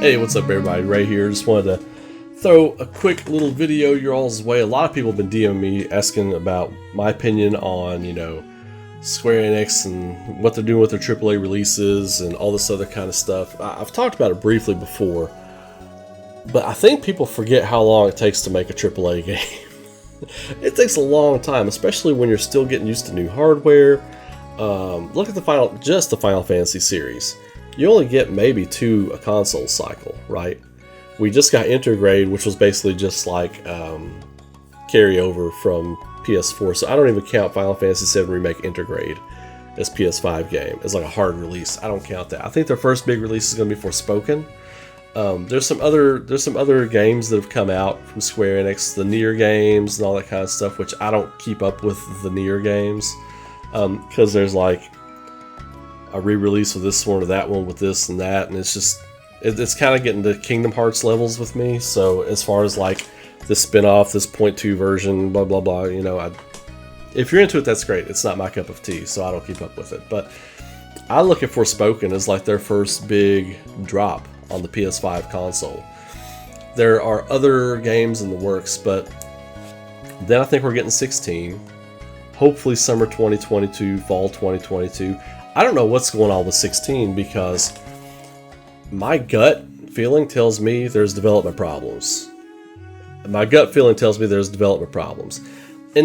Hey, what's up everybody? Ray here. Just wanted to throw a quick little video your all's way. A lot of people have been DMing me asking about my opinion on, Square Enix and what they're doing with their AAA releases and all this other kind of stuff. I've talked about it briefly before, but I think people forget how long it takes to make a AAA game. It takes a long time, especially when you're still getting used to new hardware. Look at the Final Fantasy series. You only get maybe 2 a console cycle, right? We just got Intergrade, which was basically just like carryover from PS4. So I don't even count Final Fantasy VII Remake Intergrade as PS5 game. It's like a hard release. I don't count that. I think their first big release is going to be Forspoken. There's some other games that have come out from Square Enix, the Nier games and all that kind of stuff, which I don't keep up with the Nier games because there's like a re-release of this one or that one with this and that, and it's kind of getting to Kingdom Hearts levels with me. So as far as like this spin-off, this 0.2 version, blah blah blah, if you're into it, that's great. It's not my cup of tea, so I don't keep up with it. But I look at Forspoken as like their first big drop on the PS5 console. There are other games in the works, but then I think we're getting 16. Hopefully summer 2022, fall 2022. I don't know what's going on with 16 because my gut feeling tells me there's development problems. And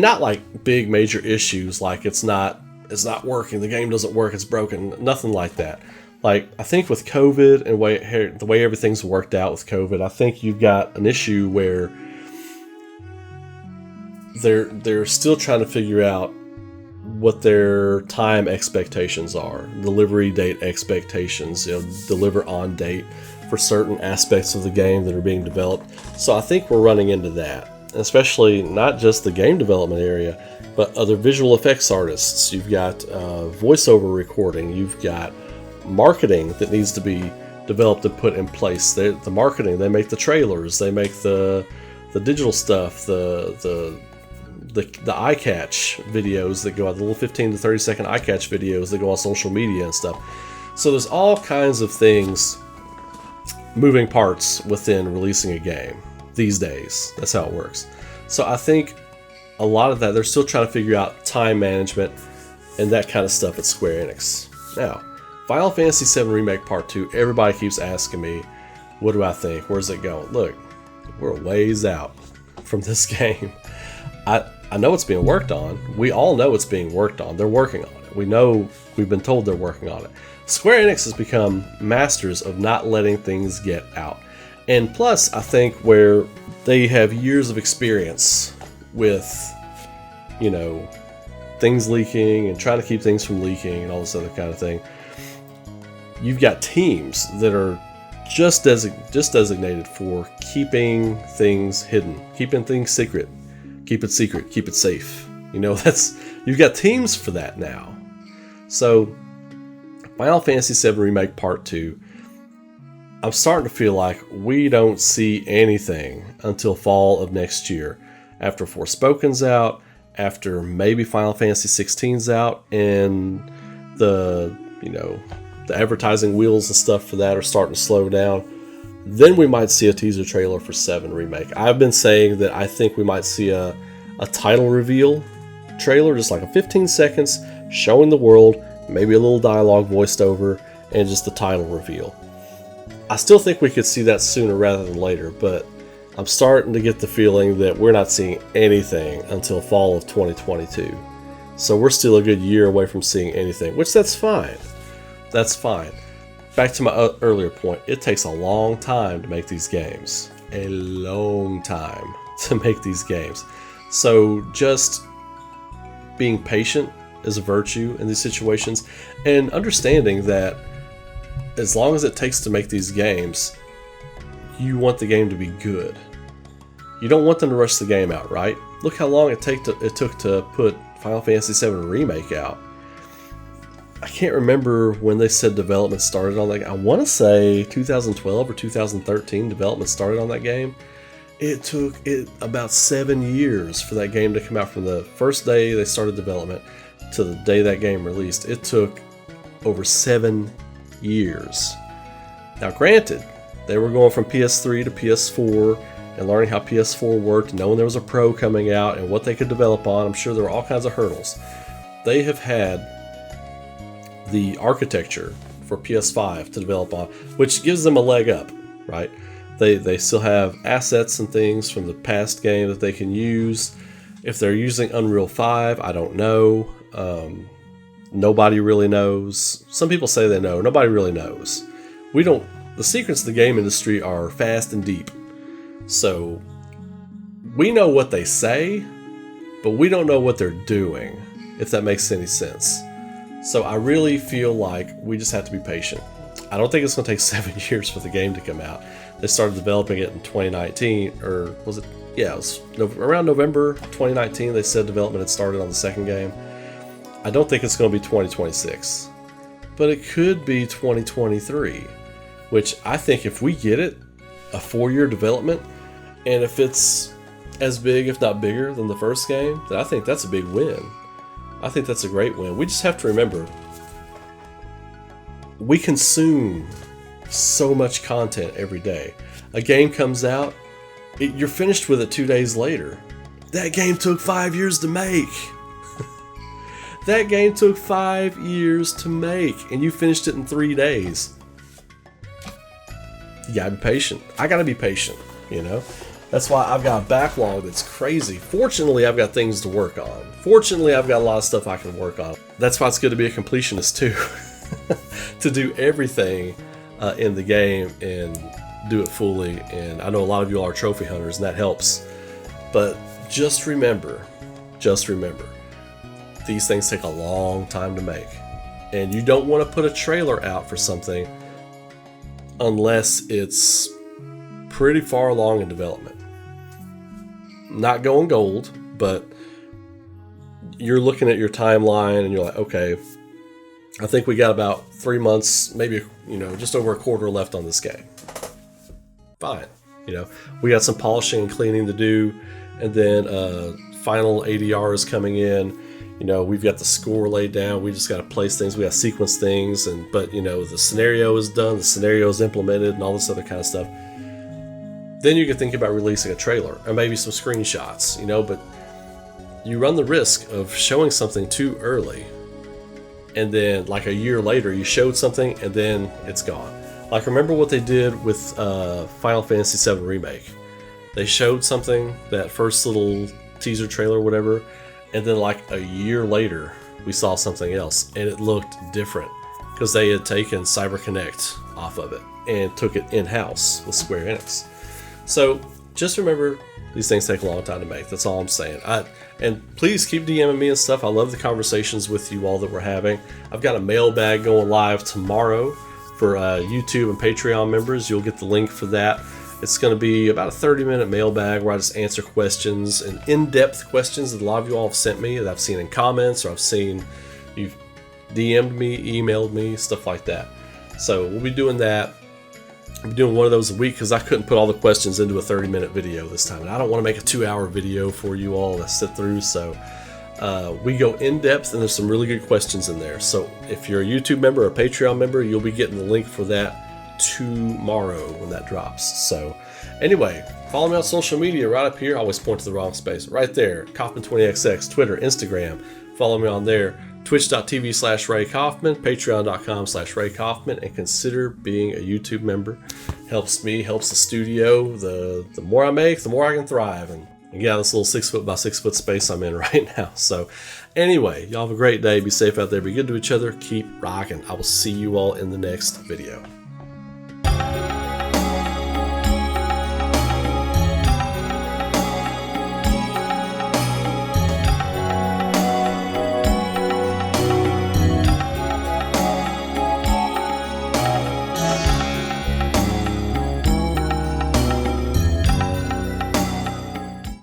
not like big major issues like it's not working, the game doesn't work, it's broken, nothing like that. Like I think with COVID and the way everything's worked out with COVID, I think you've got an issue where they're still trying to figure out what their time expectations are, delivery date expectations, deliver on date for certain aspects of the game that are being developed. So I think we're running into that, especially not just the game development area, but other visual effects artists. You've got voiceover recording, you've got marketing that needs to be developed and put in place. The marketing, they make the trailers, they make the digital stuff, the eye catch videos that go out, the little 15 to 30 second eye catch videos that go on social media and stuff. So there's all kinds of things, moving parts within releasing a game these days. That's how it works. So I think a lot of that, they're still trying to figure out time management and that kind of stuff at Square Enix. Now, Final Fantasy VII Remake Part 2, everybody keeps asking me, what do I think? Where's it going? Look, we're a ways out from this game. I know it's being worked on. We all know it's being worked on. They're working on it. We know, we've been told they're working on it. Square Enix has become masters of not letting things get out. And plus, I think where they have years of experience with, things leaking and trying to keep things from leaking and all this other kind of thing, you've got teams that are just designated for keeping things hidden, keeping things secret. Keep it secret, keep it safe. You've got teams for that now. So, Final Fantasy VII Remake Part 2, I'm starting to feel like we don't see anything until fall of next year. After Forspoken's out, after maybe Final Fantasy 16's out, and the advertising wheels and stuff for that are starting to slow down, then we might see a teaser trailer for 7 Remake. I've been saying that I think we might see a title reveal trailer, just like a 15 seconds showing the world, maybe a little dialogue voiced over, and just the title reveal. I still think we could see that sooner rather than later, but I'm starting to get the feeling that we're not seeing anything until fall of 2022. So we're still a good year away from seeing anything, which that's fine. That's fine. Back to my earlier point, it takes a long time to make these games. A long time to make these games. So just being patient is a virtue in these situations, and understanding that as long as it takes to make these games, you want the game to be good. You don't want them to rush the game out, right? Look how long it took to put Final Fantasy VII Remake out. I can't remember when they said development started on that. I want to say 2012 or 2013 development started on that game. It took about 7 years for that game to come out, from the first day they started development to the day that game released. It took over 7 years. Now granted, they were going from PS3 to PS4 and learning how PS4 worked, knowing there was a Pro coming out and what they could develop on. I'm sure there were all kinds of hurdles. They have had the architecture for PS5 to develop on, which gives them a leg up, right? They still have assets and things from the past game that they can use. If they're using Unreal 5, I don't know. Nobody really knows. Some people say they know. Nobody really knows. We don't. The secrets of the game industry are fast and deep. So we know what they say, but we don't know what they're doing, if that makes any sense. So I really feel like we just have to be patient. I don't think it's going to take 7 years for the game to come out. They started developing it in 2019, or was it? Yeah, it was around November 2019. They said development had started on the second game. I don't think it's going to be 2026, but it could be 2023, which I think if we get it, a 4-year development, and if it's as big, if not bigger, than the first game, then I think that's a big win. I think that's a great win. We just have to remember, we consume so much content every day. A game comes out, you're finished with it 2 days later. That game took 5 years to make. That game took 5 years to make, and you finished it in 3 days. You gotta be patient. I gotta be patient, you know? That's why I've got a backlog that's crazy. Fortunately, I've got things to work on. Fortunately, I've got a lot of stuff I can work on. That's why it's good to be a completionist too. To do everything in the game and do it fully. And I know a lot of you are trophy hunters, and that helps. But just remember, these things take a long time to make. And you don't want to put a trailer out for something unless it's pretty far along in development. Not going gold, but you're looking at your timeline and you're like, okay, I think we got about 3 months, maybe, just over a quarter left on this game. Fine. We got some polishing and cleaning to do, and then final ADR is coming in. We've got the score laid down. We just got to place things. We got to sequence things, but the scenario is done, the scenario is implemented, and all this other kind of stuff. Then you can think about releasing a trailer or maybe some screenshots, but you run the risk of showing something too early, and then like a year later you showed something and then it's gone. Like, remember what they did with Final Fantasy VII Remake? They showed something, that first little teaser trailer or whatever, and then like a year later we saw something else and it looked different because they had taken CyberConnect off of it and took it in-house with Square Enix. So just remember, these things take a long time to make. That's all I'm saying. And please keep DMing me and stuff. I love the conversations with you all that we're having. I've got a mailbag going live tomorrow for YouTube and Patreon members. You'll get the link for that. It's going to be about a 30-minute mailbag where I just answer questions, and in-depth questions that a lot of you all have sent me that I've seen in comments, or I've seen you've DM'd me, emailed me, stuff like that. So we'll be doing that. I'm doing one of those a week because I couldn't put all the questions into a 30-minute video this time, and I don't want to make a 2-hour video for you all to sit through. So we go in depth, and there's some really good questions in there. So if you're a YouTube member or a Patreon member, you'll be getting the link for that tomorrow when that drops. So anyway, follow me on social media right up here. I always point to the wrong space. Right there, Coffman20XX, Twitter, Instagram. Follow me on there. Twitch.tv/Ray Coffman, Patreon.com/Ray Coffman, and consider being a YouTube member. Helps me, helps the studio. The more I make, the more I can thrive and get out of this little 6 foot by 6 foot space I'm in right now. So anyway, y'all have a great day. Be safe out there. Be good to each other. Keep rocking. I will see you all in the next video.